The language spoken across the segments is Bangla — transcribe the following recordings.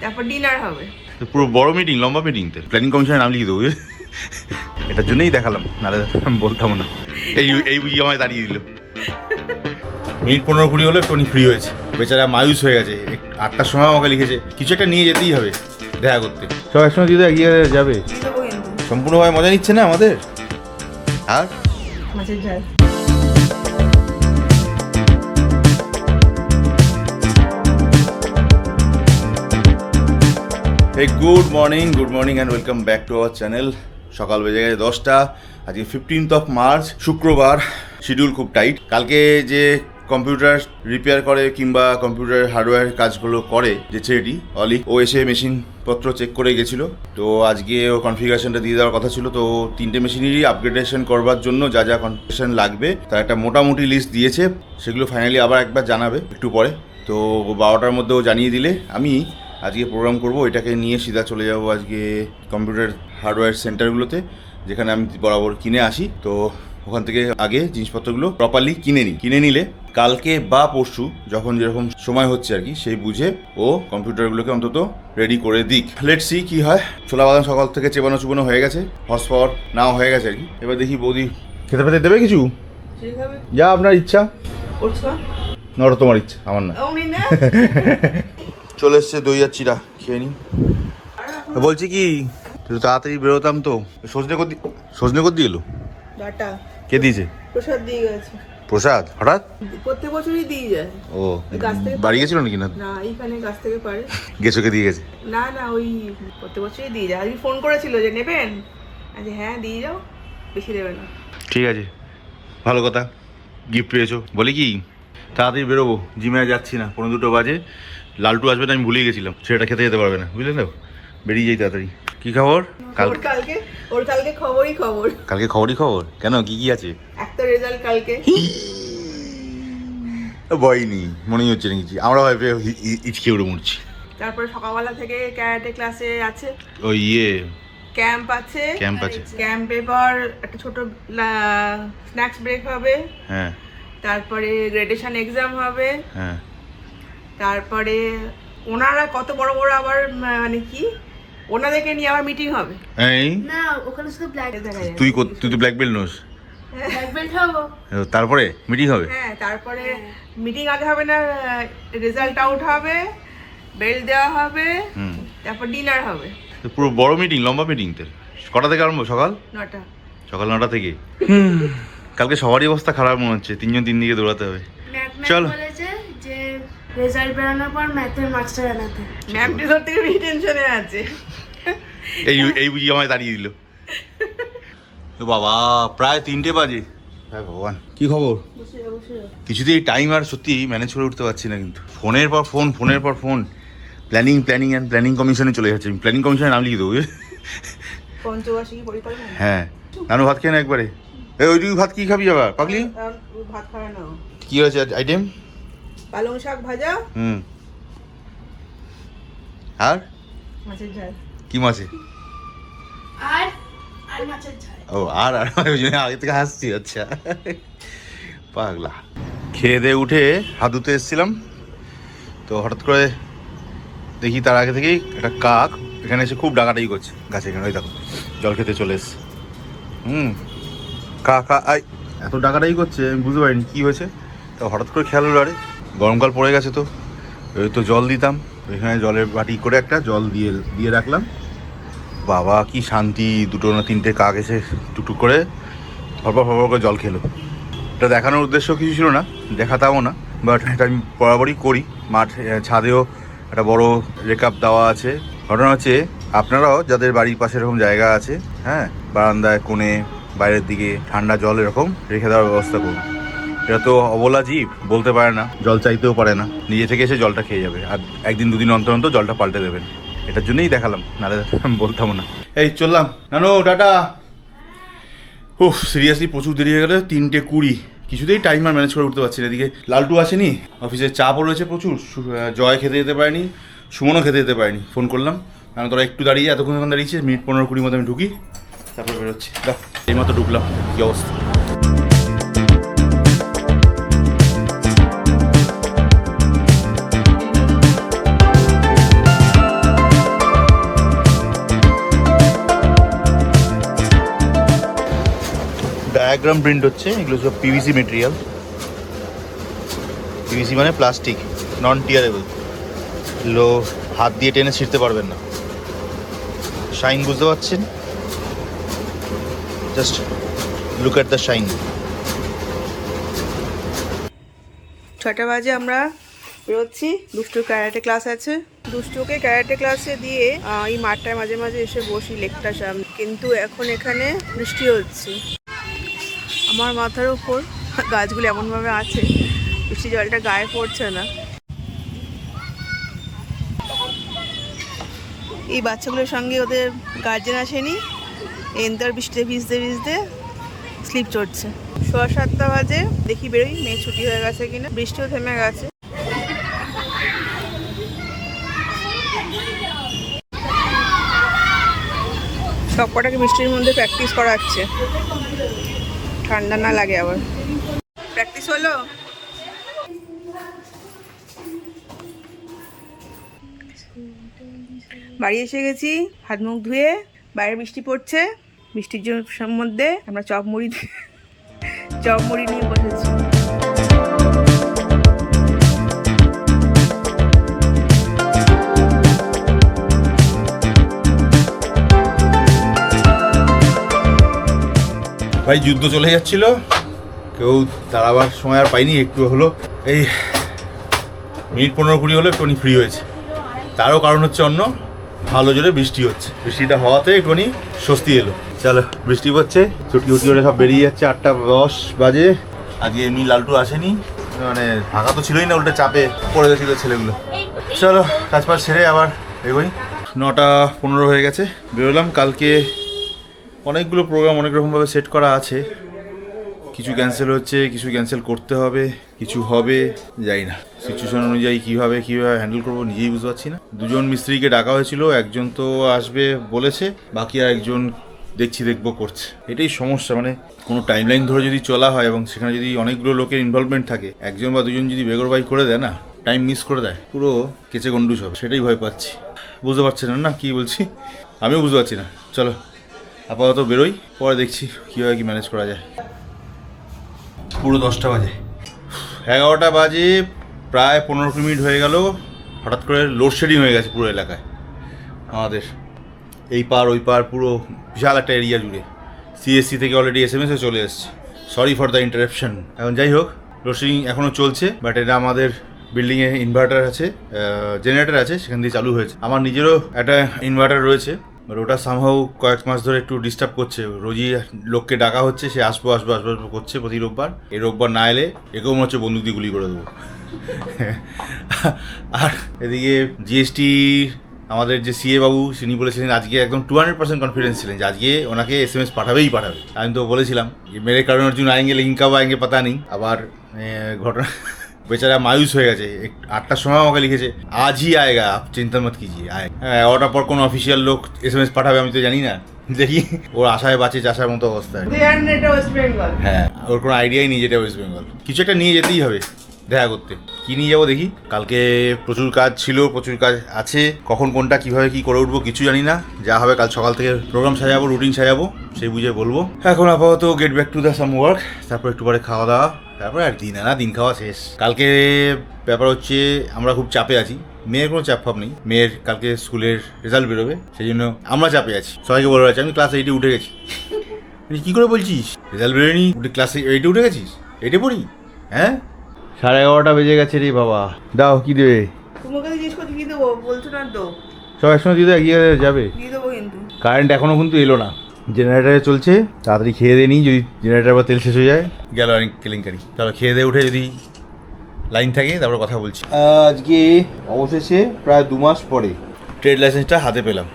তারপর ডিনার হবে। পুরো বড় মিটিং, লম্বা মিটিং, তো প্ল্যানিং কমিশনের নাম লিখে দেবো। এটার জন্যই দেখালাম, নাহলে বলতাম না। এই বুঝি আমায় দাঁড়িয়ে দিল। মিনিট 15-20 হলো একটু ফ্রি হয়েছে। বেচারা মায়ুস হয়ে গেছে। 8টার সময় আমাকে লিখেছে কিছু একটা নিয়ে যেতেই হবে দেখা করতে। সব একসঙ্গে দিদা এগিয়ে যাবে। সম্পূর্ণভাবে মজা নিচ্ছে না আমাদের। আর মাছের ঝাল। এই good morning and welcome back to our channel. সকাল বেজে গেছে 10টা। আজকে 15th of March, শুক্রবার। শিডিউল খুব টাইট। কালকে যে কম্পিউটার রিপেয়ার করে কিংবা কম্পিউটার হার্ডওয়্যার কাজগুলো করে যে ছেলেটি অলি, ও এসে মেশিনপত্র চেক করে গেছিলো। তো আজকে ও কনফিগারেশনটা দিয়ে দেওয়ার কথা ছিল। তো 3টে মেশিনেরই আপগ্রেডেশন করবার জন্য যা যা কনফিগারেশন লাগবে তার একটা মোটামুটি লিস্ট দিয়েছে। সেগুলো ফাইনালি আবার একবার জানাবে একটু পরে। তো 12টার মধ্যেও জানিয়ে দিলে আমি আজকে প্রোগ্রাম করব। এটাকে নিয়ে সিধা চলে যাব আজকে কম্পিউটার হার্ডওয়্যার সেন্টারগুলোতে, যেখানে আমি বরাবর কিনে আসি। তো ওখান থেকে আগে জিনিসপত্রগুলো প্রপারলি কিনে নিলে কালকে বা পরশু যখন যেরকম সময় হচ্ছে আর কি, সেই বুঝে ও কম্পিউটারগুলোকে অন্তত রেডি করে দিক। লেটস সি কি হয়। ছোলা বাদাম সকাল থেকে চেবানো হয়ে গেছে, হর্স পাওয়ার নাও হয়ে গেছে আর কি। এবার দেখি বৌদি খেতে পেতে দেবে কিছু, যা আপনার ইচ্ছা। না ওটা তোমার ইচ্ছা, আমার না। চলে এসছে দই আর চিরা, খেয়ে নি। বলছি কি, একটু তাড়াতাড়ি বেরোতাম তো। সজনে কর দিয়ে এলো। ডাটা কে দিয়েছে? প্রসাদ দিয়ে গেছে। প্রসাদ হঠাৎ? প্রত্যেক বছরই দিয়ে যায়। ও গাছ থেকে বাড়ি গেছিল নাকি? না না, এইখানে গাছ থেকে পারে। গেছোকে দিয়ে গেছে? না না, ওই প্রত্যেক বছরই দিয়ে যায়। আজকে ফোন করেছিল যে নেবেন, আচ্ছা হ্যাঁ দিয়ে যাও, বেশি দেবে না। ঠিক আছে, ভালো কথা, গিফট পেয়েছো। বলি কি, তাড়াতাড়ি বেরোবো, জিমে যাচ্ছি না, 1:45 বাজে। লালটু আসবে না, আমি ভুলেই গেছিলাম। সেটা খেতে যেতে পারবে না, বুঝলে না? বেরিয়ে যাই তাড়াতাড়ি। কি খবর? ওর কালকে খবরই খবর। কালকে খবরই খবর? কেন, কি আছে? একটা রেজাল্ট কালকে। ভয়নি মনেই হচ্ছে না কিছু। আমরা ভাই ইচকে উড়ে মরছি। তারপরে সকালবেলা থেকে ক্যারাটে ক্লাসে আছে, ওই ক্যাম্প আছে। ক্যাম্পে পর একটা ছোট স্ন্যাক্স ব্রেক হবে। হ্যাঁ। তারপরে গ্রেডুয়েশন এক্সাম হবে। হ্যাঁ। তারপরে ওনারা কত বড় বড় আবার মানে কি, ওনাদেরকে নিয়ে আবার মিটিং হবে। এই না, ওখানে শুধু ব্ল্যাক দেখা যায়। তুই তো ব্ল্যাক বেল্ট নোস। ব্ল্যাক বেল্ট হবো। তারপরে মিটিং হবে। হ্যাঁ, তারপরে মিটিং আগে হবে না, রেজাল্ট আউট হবে, বেল্ট দেওয়া হবে, তারপর ডিনার হবে। পুরো বড় মিটিং, লম্বা মিটিং। তো কটা থেকে আরম্ভ? সকাল 9টা। সকাল 9টা থেকে। কালকে সবারই অবস্থা খারাপ মনে হচ্ছে, 3জন 3 দিকে দৌড়াতে হবে। চলো। বলেছে যে রেজাল্ট বেরানোর পর ম্যাথের মাস্টার আনাতে। ম্যামটি ধর থেকে টেনশনে আছে। এই বুঝি আমায় দাঁড়িয়ে দিল। বাবা প্রায় 3টে বাজে। হ্যাঁ ভগবান, কি খবর? কিছুতেই টাইম আর সত্যি ম্যানেজ করে উঠতে পারছি না। কিন্তু ফোনের পর ফোন, প্ল্যানিং কমিশনে চলে যাচ্ছে। আমি প্ল্যানিং কমিশনে নাম লিখে দেবো। পঞ্চবার্ষিকী পরিকল্পনা। হ্যাঁ, নানু ভাত খেয়ে না একবারে। ওই তুই ভাত কি খাবি আবার পাগলি? ভাত খাবে না। কি আছে আইটেম? পালং শাক ভাজা, আর মাছের ঝাল। কি মাছে? আর মাছের ঝাল। ও আর ওই জন্য আগে থেকে হাসছি। আচ্ছা পাগলা। খেয়ে দিয়ে উঠে হাত ধুতে এসেছিলাম, তো হঠাৎ করে দেখি তার আগে থেকেই একটা কাক এখানে এসে খুব ডাকাডাকি করছে গাছে। এখানে ওই দেখো, জল খেতে চলে এসছে। কাকা আই এত ডাকাডাকি করছে, আমি বুঝতে পারিনি কী হয়েছে। তো হঠাৎ করে খেয়াল হলো, আরে গরমকাল পড়ে গেছে, তো ওই তো জল দিতাম। এখানে জলের বাটি করে একটা জল দিয়ে রাখলাম। বাবা কি শান্তি, 2 না 3টে কাক এসে টুকটুক করে ফরফর করে জল খেলো। এটা দেখানোর উদ্দেশ্য কিছু ছিল না, দেখাতামও না, বাট এটা আমি বরাবরই করি। ছাদেও একটা বড় রেকআপ দেওয়া আছে। ঘটনা হচ্ছে, আপনারাও যাদের বাড়ির পাশে এরকম জায়গা আছে, হ্যাঁ, বারান্দায় কোণে বাইরের দিকে ঠান্ডা জল এরকম রেখে দেওয়ার ব্যবস্থা করুন। এটা তো অবলা জীব, বলতে পারে না, জল চাইতেও পারে না, নিজে থেকে এসে জলটা খেয়ে যাবে। আর 1 দিন 2 দিন অন্তর জলটা পাল্টে দেবেন। এটার জন্যই দেখালাম, নাহলে বলতাম না। এই চললাম, নানু টাটা। উফ সিরিয়াসলি প্রচুর দেরি হয়ে গেলে। 3:20, কিছুতেই টাইম আর ম্যানেজ করে উঠতে পারছি না। এদিকে লালটু আসেনি, অফিসের চাপও রয়েছে প্রচুর। জয় খেতে যেতে পারেনি, সুমনও খেতে যেতে পারেনি। ফোন করলাম, কারণ তোরা একটু দাঁড়িয়ে, এতক্ষণ দাঁড়িয়েছিস, মিনিট 15-20 মধ্যে আমি ঢুকি, তারপর বেরোচ্ছি। দেখ এইমাত্র ঢুকলাম, কী অবস্থা। ব্যাকগ্রাউন্ড প্রিন্ট হচ্ছে, এগুলো সব পিভিসি মেটেরিয়াল। পিভিসি মানে প্লাস্টিক, নন টিয়ারেবল, এগুলো হাত দিয়ে টেনে ছিঁড়তে পারবেন না। শাইন বুঝতে পারছেন? Just look at the shine. 6টা বাজে আমরা বেরোচ্ছি, দুষ্টুর ক্যারাটে ক্লাস আছে। দুষ্টুকে ক্যারাটে ক্লাসে দিয়ে এই মাঠটায় মাঝে মাঝে এসে বসি, লেকটার সামনে, কিন্তু এখন এখানে বৃষ্টি হচ্ছে। আমার মাথার উপর গাছগুলো এমনভাবে আছে, বৃষ্টি জলটা গায়ে পড়ছে না। এই বাচ্চাগুলোর সঙ্গে ওদের গার্জেন আসেনি, এনতার বৃষ্টিতে ভিজতে ভিজতে স্লিপ চড়ছে। 7:15 বাজে, দেখি বেরোই, মেয়ে ছুটি হয়ে গেছে কিনা। বৃষ্টিও থেমে গেছে। সব কটাকে বৃষ্টির মধ্যে প্র্যাকটিস করাচ্ছে, ঠান্ডা না লাগে আবার। প্র্যাকটিস হলো? বাড়ি এসে গেছি, হাত মুখ ধুয়ে। বাইরে বৃষ্টি পড়ছে, বৃষ্টির মধ্যে আমরা চপ মুড়ি নিয়ে বসেছি। ভাই যুদ্ধ চলে যাচ্ছিল, কেউ দাঁড়াবার সময় আর পাইনি। একটু হলো এই মিনিট 15-20 হলো একটুখানি ফ্রি হয়েছে। তারও কারণ হচ্ছে অন্য, ভালো জোরে বৃষ্টি হচ্ছে। বৃষ্টিটা হওয়াতে একটুখানি স্বস্তি এলো। চলো, বৃষ্টি পড়ছে, ছুটি করে সব বেরিয়ে যাচ্ছে। 8:10 বাজে। আজকে এমনি লালটু আসেনি, মানে ফাঁকা তো ছিলই না, উল্টে চাপে পড়ে গেছিলো ছেলেগুলো। চলো কাজ পাজ সেরে আবার এগোই। 9:15 হয়ে গেছে, বেরোলাম। কালকে অনেকগুলো প্রোগ্রাম অনেক রকমভাবে সেট করা আছে, কিছু ক্যান্সেল হচ্ছে, কিছু ক্যান্সেল করতে হবে, কিছু হবে, যাই না সিচুয়েশন অনুযায়ী কীভাবে হ্যান্ডেল করবো নিজেই বুঝতে পারছি না। 2জন মিস্ত্রিকে ডাকা হয়েছিল, একজন তো আসবে বলেছে, বাকি আর একজন দেখবো করছে। এটাই সমস্যা, মানে কোনো টাইমলাইন ধরে যদি চলা হয় এবং সেখানে যদি অনেকগুলো লোকের ইনভলভমেন্ট থাকে, একজন বা দুজন যদি বেগরবাই করে দেয় না, টাইম মিস করে দেয়, পুরো কেচে গন্ডুস হবে। সেটাই ভয় পাচ্ছি। বুঝতে পারছেন না কী বলছি? আমিও বুঝতে পারছি না। চলো আপাতত বেরোই, পরে দেখছি কীভাবে কি ম্যানেজ করা যায়। পুরো 10টা বাজে, 11টা বাজে, প্রায় 15 মিনিট হয়ে গেল। হঠাৎ করে লোডশেডিং হয়ে গেছে পুরো এলাকায়। আমাদের এই পার ওই পার পুরো বিশাল একটা এরিয়া জুড়ে। সিএসসি থেকে অলরেডি SMS-এ চলে এসছে, সরি ফর দ্য ইন্টারাপশন। এখন যাই হোক, লোডশেডিং এখনও চলছে, বাট এটা আমাদের বিল্ডিংয়ে ইনভার্টার আছে, জেনারেটর আছে, সেখান দিয়ে চালু হয়েছে। আমার নিজেরও একটা ইনভার্টার রয়েছে, বাট ওটা সামহাও কয়েক মাস ধরে একটু ডিস্টার্ব করছে। রোজই লোককে ডাকা হচ্ছে, সে আসবো করছে প্রতি রোববার। এই রোববার না এলে একেও মনে হচ্ছে বন্দুক দিয়ে গুলি করে দেবো। আর এদিকে জিএসটি আমাদের যে সিএ বাবু, তিনি বলেছিলেন আজকে একদম 200% কনফিডেন্স ছিলেন যে আজকে ওনাকে SMS পাঠাবে। আমি তো বলেছিলাম যে মেরে কারণ অর্জুন আয়েঙ্গে লেকিন কব আয়েঙ্গে পাতা নেই। আবার ঘটনা বেচারা মায়ুস হয়ে গেছে। 8টার সময় আমাকে লিখেছে আজই আয়েগা, আপ চিন্তা মত কিজিয়ে আয়। 11টার পর কোনো অফিসিয়াল লোক SMS পাঠাবে আমি তো জানি না। দেখি ওর আশায় বাঁচে চাষার মতো অবস্থায়। হ্যাঁ, ওর কোনো আইডিয়াই নেই যেটা ওয়েস্ট বেঙ্গল। কিছু একটা নিয়ে যেতেই হবে দেখা করতে। কি নিয়ে যাবো দেখি। কালকে প্রচুর কাজ ছিল, প্রচুর কাজ আছে। কখন কোনটা কীভাবে কী করে উঠবো কিছু জানি না। যা হবে কাল সকাল থেকে প্রোগ্রাম সাজাবো, রুটিন সাজাবো, সেই বুঝে বলবো। এখন আপাতত get back to the some work, তারপর একটু পরে খাওয়া দাওয়া, তারপর আর দিন খাওয়া শেষ। কালকে ব্যাপার হচ্ছে আমরা খুব চাপে আছি। মেয়ের কোনো চাপ ফাপ নেই, মেয়ের কালকে স্কুলের রেজাল্ট বেরোবে, সেই জন্য আমরা চাপে আছি। সবাইকে বলে রাখছি আমি ক্লাস 8-এ উঠে গেছি। কী করে বলছিস রেজাল্ট বেরোয়নি, ক্লাস 8-এ উঠে গেছিস? 8-এ পড়ি? হ্যাঁ, 11:30 বেজে গেছে রে বাবা। দাও কি দেবে? তোমাকে জিজ্ঞেস করছি কি দেবো, বলছো না তো। সব একসঙ্গে দিয়ে এগিয়ে যাবে। দিয়ে দেবো কিন্তু। কারেন্ট এখনও কিন্তু এলো না, জেনারেটারে চলছে। তাড়াতাড়ি খেয়ে দিয়ে নিই, যদি জেনারেটার বা তেল শেষ হয়ে যায় গেল অনেক কেলেঙ্কারি। চলো খেয়ে দিয়ে উঠে যদি লাইন থাকে তারপরে কথা বলছি। আজকে অবশেষে প্রায় 2 মাস পরে ট্রেড লাইসেন্সটা হাতে পেলাম,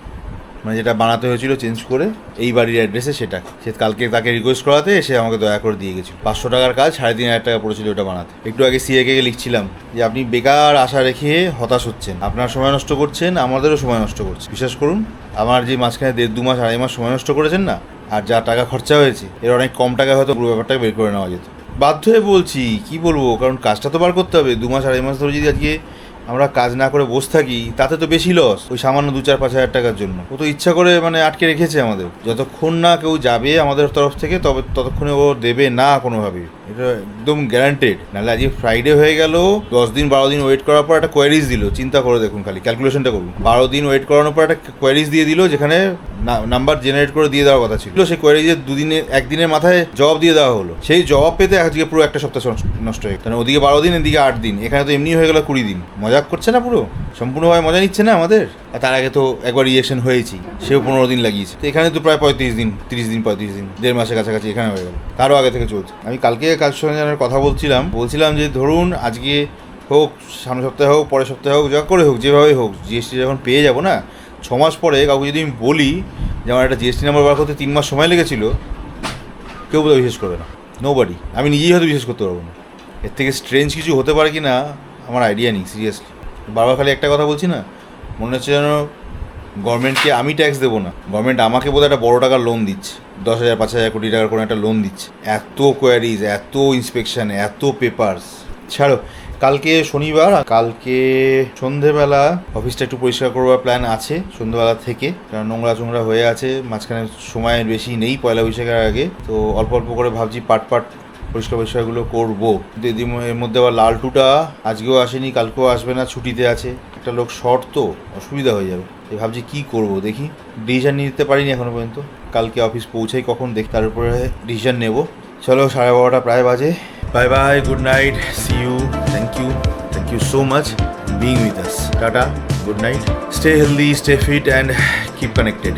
মানে যেটা বানাতে হয়েছিল চেঞ্জ করে এই বাড়ির অ্যাড্রেসে, সেটা সে কালকে তাকে রিকোয়েস্ট করাতে সে আমাকে দয়া করে দিয়ে গেছিল। 500 টাকার কাজ 3,500 টাকা পড়েছিল ওটা বানাতে। একটু আগে সিএকে লিখছিলাম যে আপনি বেকার আশা রেখে হতাশ হচ্ছেন, আপনার সময় নষ্ট করছেন, আমাদেরও সময় নষ্ট করছেন। বিশ্বাস করুন, আমার যে মাঝখানে 1.5-2 মাস 2.5 মাস সময় নষ্ট করেছেন না, আর যা টাকা খরচা হয়েছে এর অনেক কম টাকায় হয়তো পুরো ব্যাপারটাকে বের করে নেওয়া যেত। বাধ্য হয়ে বলছি, কি বলবো, কারণ কাজটা তো বার করতে হবে। 2 মাস 2.5 মাস ধরে যদি আজকে আমরা কাজ না করে বসে থাকি তাতে তো বেশি লস, ওই সামান্য 2-4-5 হাজার টাকার জন্য। ও তো ইচ্ছা করে মানে আটকে রেখেছে আমাদের, যতক্ষণ না কেউ যাবে আমাদের তরফ থেকে ততক্ষণে ও দেবে না কোনোভাবেই, এটা একদম গ্যারান্টেড। নাহলে আজকে ফ্রাইডে হয়ে গেল, 10-12 দিন ওয়েট করার পর একটা কোয়ারিজ দিল, চিন্তা করে দেখুন, খালি ক্যালকুলেশনটা করুন। 12 দিন ওয়েট করানোর পর একটা কোয়ারিজ দিয়ে দিল, যেখানে নাম্বার জেনারেট করে দিয়ে দেওয়ার কথা ছিল। সেই কোয়ারিজের একদিনের মাথায় জবাব দিয়ে দেওয়া হলো। সেই জবাব পেতে আজকে পুরো একটা সপ্তাহ নষ্ট হয়ে গেল। ওদিকে 12 দিন, এদিকে 8 দিন, এখানে তো এমনি হয়ে গেল 20 দিন। মজাক করছে না, পুরো সম্পূর্ণভাবে মজা নিচ্ছে না আমাদের। আর তার আগে তো একবার রিয়েকশন হয়েছি, সেও 15 দিন লাগিয়েছে। তো এখানে তো প্রায় 35 দিন, 30 দিন, 35 দিন, 1.5 মাসের কাছাকাছি এখানে হয়ে গেল। তারও আগে থেকে চলছে। আমি কালকে কাজ সঙ্গে কথা বলছিলাম যে ধরুন আজকে হোক, সামনের সপ্তাহে হোক, পরের সপ্তাহে হোক, যা করে হোক, যেভাবেই হোক, জিএসটি যখন পেয়ে যাবো না, 6 মাস পরে কাউকে যদি আমি বলি যে আমার একটা জিএসটি নাম্বার বার করতে 3 মাস সময় লেগেছিল, কেউ বোধহয় বিশ্বাস করবে না, নোবডি। আমি নিজেই হয়তো বিশ্বাস করতে পারবো না। এর থেকে স্ট্রেঞ্জ কিছু হতে পারে কি না আমার আইডিয়া নেই, সিরিয়াসলি। বারবার খালি একটা কথা বলছি না, মনে হচ্ছে যেন গভর্নমেন্টকে আমি ট্যাক্স দেবো না, গভর্নমেন্ট আমাকে বোধহয় একটা বড় টাকার লোন দিচ্ছে, 10,000-5,000 কোটি টাকার কোনো একটা লোন দিচ্ছে। এত কোয়ারিজ, এত ইন্সপেকশন, এত পেপারস। ছাড়ো, কালকে শনিবার, কালকে সন্ধেবেলা অফিসটা একটু পরিষ্কার করবার প্ল্যান আছে সন্ধেবেলা থেকে, কারণ নোংরা হয়ে আছে। মাঝখানে সময়ের বেশি নেই পয়লা বৈশাখের আগে, তো অল্প অল্প করে ভাবছি পাট পরিষ্কারগুলো করবো। কিন্তু এর মধ্যে আবার লালটুটা আজকেও আসেনি, কালকেও আসবে না, ছুটিতে আছে। একটা লোক শর্ট, তো অসুবিধা হয়ে যাবে। ভাবছি কী করবো, দেখি। ডিসিশন নিতে পারিনি এখনো পর্যন্ত। কালকে অফিস পৌঁছাই কখন দেখি, তার উপরে ডিসিশন নেবো। চলো, 12:30 প্রায় বাজে। Bye bye, good night, see you, thank you so much being with us. Tata, good night, stay healthy, stay fit and keep connected.